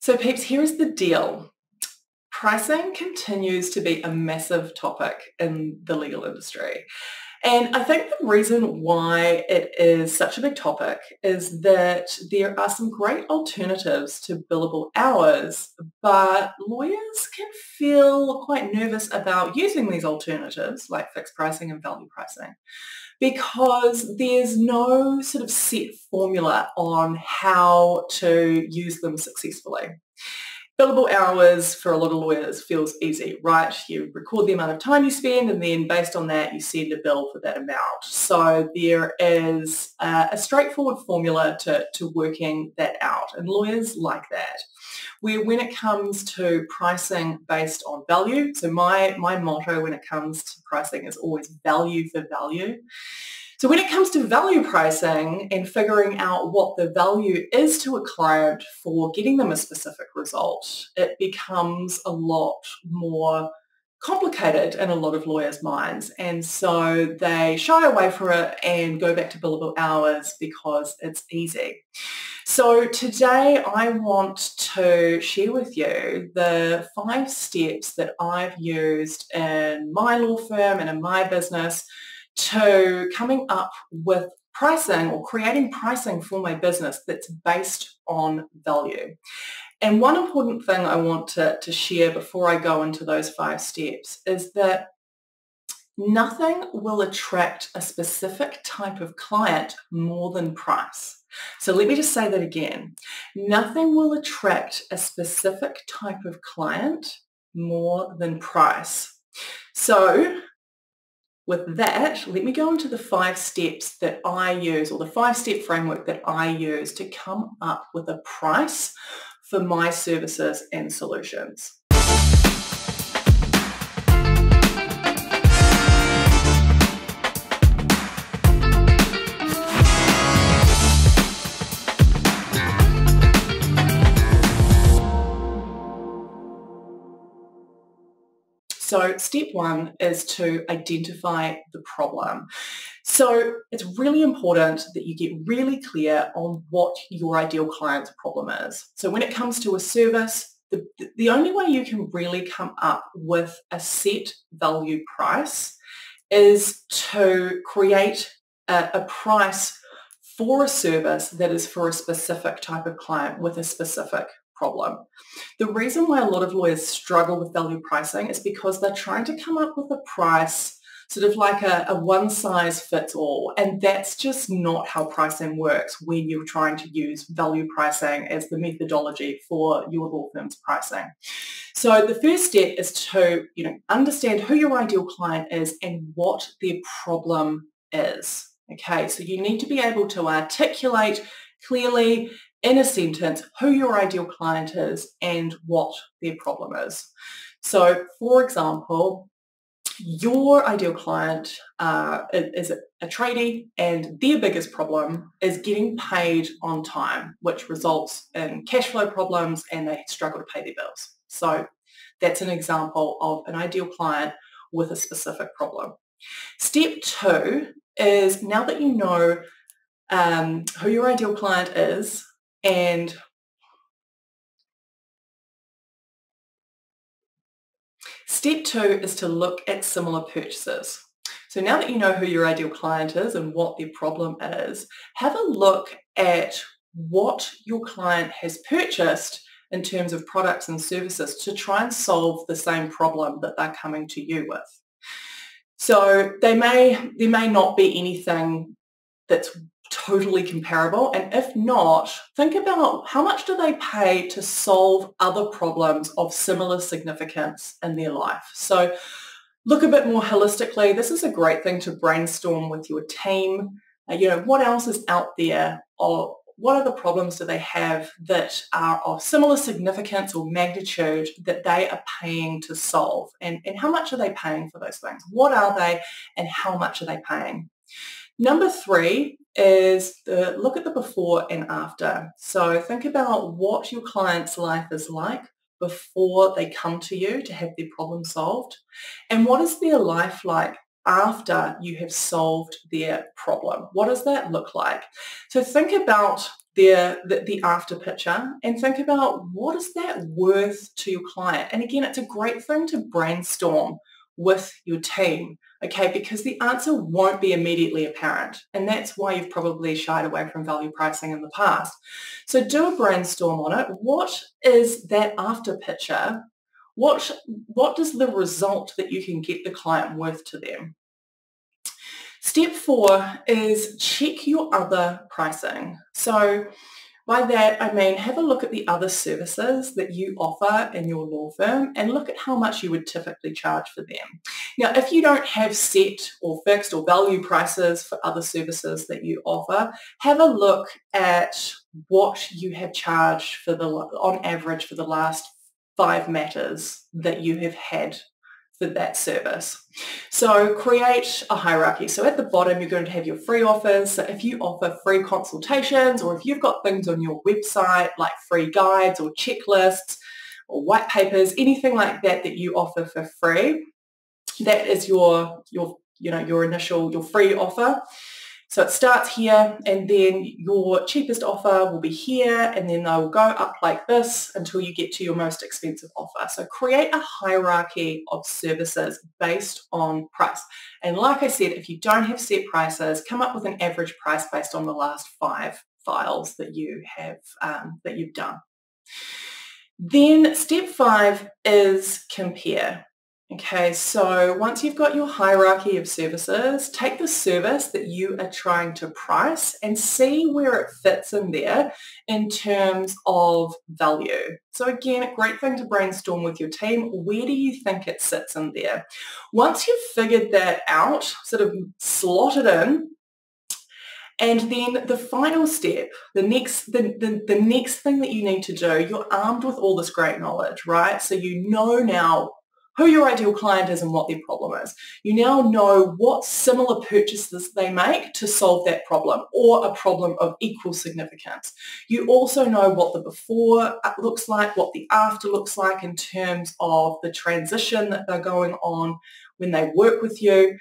So peeps, here's the deal. Pricing continues to be a massive topic in the legal industry. And I think the reason why it is such a big topic is that there are some great alternatives to billable hours, but lawyers can feel quite nervous about using these alternatives like fixed pricing and value pricing because there's no sort of set formula on how to use them successfully. Billable hours for a lot of lawyers feels easy, right? You record the amount of time you spend and then based on that you send a bill for that amount. So there is a straightforward formula to working that out, and lawyers like that. Where when it comes to pricing based on value, so my motto when it comes to pricing is always value for value. So when it comes to value pricing and figuring out what the value is to a client for getting them a specific result, it becomes a lot more complicated in a lot of lawyers' minds. And so they shy away from it and go back to billable hours because it's easy. So today I want to share with you the 5 steps that I've used in my law firm and in my business to coming up with pricing or creating pricing for my business that's based on value. And one important thing I want to share before I go into those 5 steps is that nothing will attract a specific type of client more than price. So let me just say that again. Nothing will attract a specific type of client more than price. So with that, let me go into the 5 steps that I use, or the 5-step framework that I use to come up with a price for my services and solutions. So step 1 is to identify the problem. So it's really important that you get really clear on what your ideal client's problem is. So when it comes to a service, the only way you can really come up with a set value price is to create a price for a service that is for a specific type of client with a specific problem. The reason why a lot of lawyers struggle with value pricing is because they're trying to come up with a price sort of like a one-size-fits-all, and that's just not how pricing works when you're trying to use value pricing as the methodology for your law firm's pricing. So the first step is to understand who your ideal client is and what their problem is. Okay, so you need to be able to articulate clearly in a sentence who your ideal client is and what their problem is. So, for example, your ideal client is a tradie and their biggest problem is getting paid on time, which results in cash flow problems and they struggle to pay their bills. So that's an example of an ideal client with a specific problem. Step 2 is, now that you know who your ideal client is, and step 2 is to look at similar purchases. So now that you know who your ideal client is and what their problem is, have a look at what your client has purchased in terms of products and services to try and solve the same problem that they're coming to you with. So there may not be anything that's totally comparable, and if not, think about how much do they pay to solve other problems of similar significance in their life. So look a bit more holistically. This is a great thing to brainstorm with your team. What else is out there, or what other problems do they have that are of similar significance or magnitude that they are paying to solve, and how much are they paying for those things? What are they and how much are they paying? Number 3 is look at the before and after. So think about what your client's life is like before they come to you to have their problem solved, and what is their life like after you have solved their problem. What does that look like? So think about the after picture and think about what is that worth to your client. And again, it's a great thing to brainstorm with your team, okay, because the answer won't be immediately apparent. And that's why you've probably shied away from value pricing in the past. So do a brainstorm on it. What is that after picture? What does the result that you can get the client worth to them? Step 4 is check your other pricing. So by that, I mean have a look at the other services that you offer in your law firm and look at how much you would typically charge for them. Now, if you don't have set or fixed or value prices for other services that you offer, have a look at what you have charged on average for the last 5 matters that you have had for that service. So create a hierarchy. So at the bottom, you're going to have your free offers. So if you offer free consultations or if you've got things on your website like free guides or checklists or white papers, anything like that that you offer for free, that is your free offer. So it starts here and then your cheapest offer will be here and then they'll go up like this until you get to your most expensive offer. So create a hierarchy of services based on price. And like I said, if you don't have set prices, come up with an average price based on the last 5 files that you have that you've done. Then step 5 is compare. Okay, so once you've got your hierarchy of services, take the service that you are trying to price and see where it fits in there in terms of value. So again, a great thing to brainstorm with your team. Where do you think it sits in there? Once you've figured that out, sort of slot it in, and then the final step, the next thing that you need to do, you're armed with all this great knowledge, right? So you know now who your ideal client is and what their problem is. You now know what similar purchases they make to solve that problem or a problem of equal significance. You also know what the before looks like, what the after looks like in terms of the transition that they're going on when they work with you.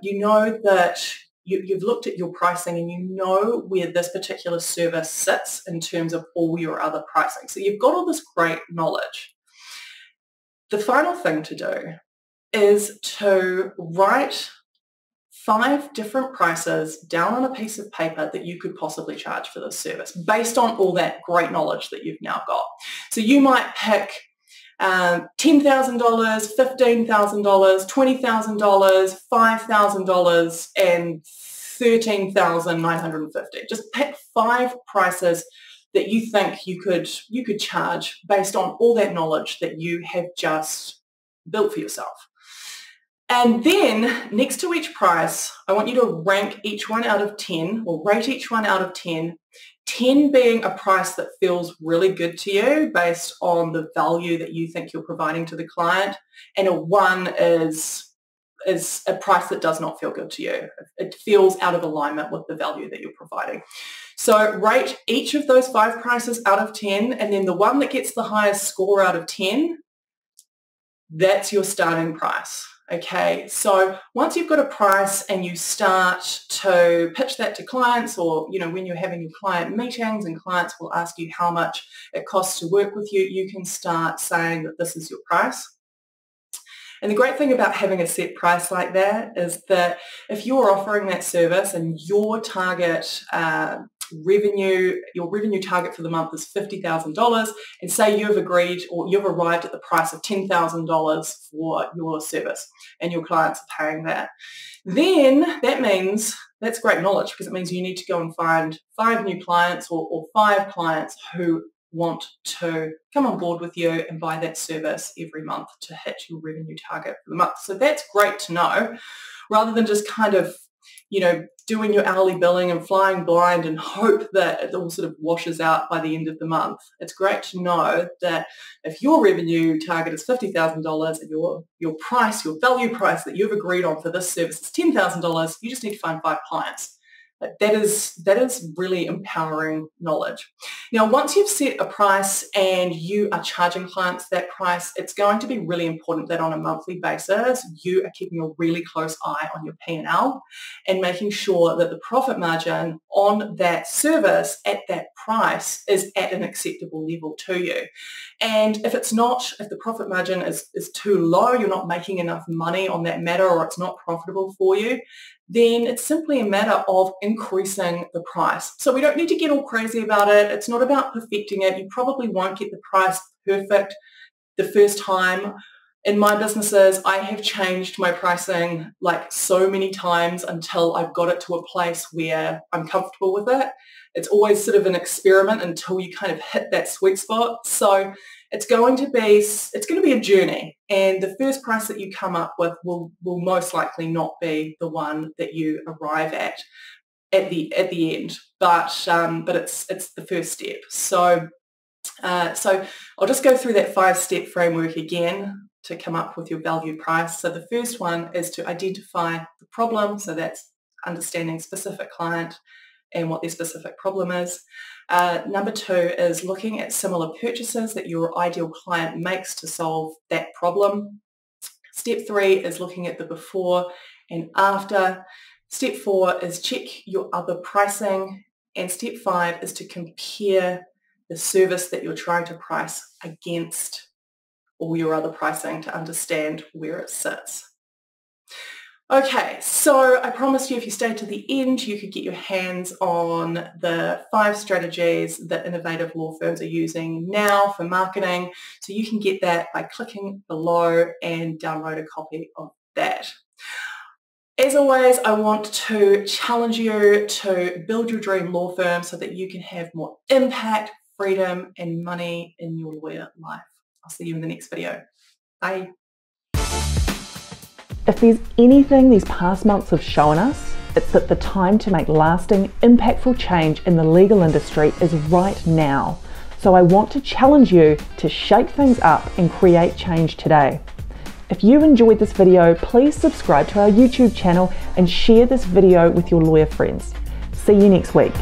You know that you've looked at your pricing and you know where this particular service sits in terms of all your other pricing. So you've got all this great knowledge. The final thing to do is to write 5 different prices down on a piece of paper that you could possibly charge for this service based on all that great knowledge that you've now got. So you might pick $10,000, $15,000, $20,000, $5,000 and $13,950. Just pick 5 prices that you think you could charge based on all that knowledge that you have just built for yourself. And then next to each price, I want you to rank each one out of 10 or rate each one out of 10, 10 being a price that feels really good to you based on the value that you think you're providing to the client, and a 1 is a price that does not feel good to you. It feels out of alignment with the value that you're providing. So rate each of those 5 prices out of 10, and then the one that gets the highest score out of 10, that's your starting price. Okay, so once you've got a price and you start to pitch that to clients, or when you're having your client meetings and clients will ask you how much it costs to work with you, you can start saying that this is your price. And the great thing about having a set price like that is that if you're offering that service and your target your revenue target for the month is $50,000, and say you've agreed or you've arrived at the price of $10,000 for your service and your clients are paying that, then that means that's great knowledge, because it means you need to go and find 5 new clients or 5 clients who want to come on board with you and buy that service every month to hit your revenue target for the month. So that's great to know, rather than just kind of, doing your hourly billing and flying blind and hope that it all sort of washes out by the end of the month. It's great to know that if your revenue target is $50,000 and your price, your value price that you've agreed on for this service is $10,000, you just need to find 5 clients. That is really empowering knowledge. Now, once you've set a price and you are charging clients that price, it's going to be really important that on a monthly basis, you are keeping a really close eye on your P&L and making sure that the profit margin on that service at that price is at an acceptable level to you. And if it's not, if the profit margin is too low, you're not making enough money on that matter, or it's not profitable for you, then it's simply a matter of increasing the price. So we don't need to get all crazy about it. It's not about perfecting it. You probably won't get the price perfect the first time. In my businesses, I have changed my pricing like so many times until I've got it to a place where I'm comfortable with it. It's always sort of an experiment until you kind of hit that sweet spot. So it's going to be a journey, and the first price that you come up with will most likely not be the one that you arrive at the end. But it's the first step. So I'll just go through that 5-step framework again to come up with your value price. So the first one is to identify the problem. So that's understanding specific client and what their specific problem is. Number 2 is looking at similar purchases that your ideal client makes to solve that problem. Step 3 is looking at the before and after. Step 4 is check your other pricing. And step 5 is to compare the service that you're trying to price against all your other pricing to understand where it sits. Okay, so I promised you if you stayed to the end, you could get your hands on the 5 strategies that innovative law firms are using now for marketing. So you can get that by clicking below and download a copy of that. As always, I want to challenge you to build your dream law firm so that you can have more impact, freedom, and money in your lawyer life. I'll see you in the next video. Bye. If there's anything these past months have shown us, it's that the time to make lasting, impactful change in the legal industry is right now. So I want to challenge you to shake things up and create change today. If you enjoyed this video, please subscribe to our YouTube channel and share this video with your lawyer friends. See you next week.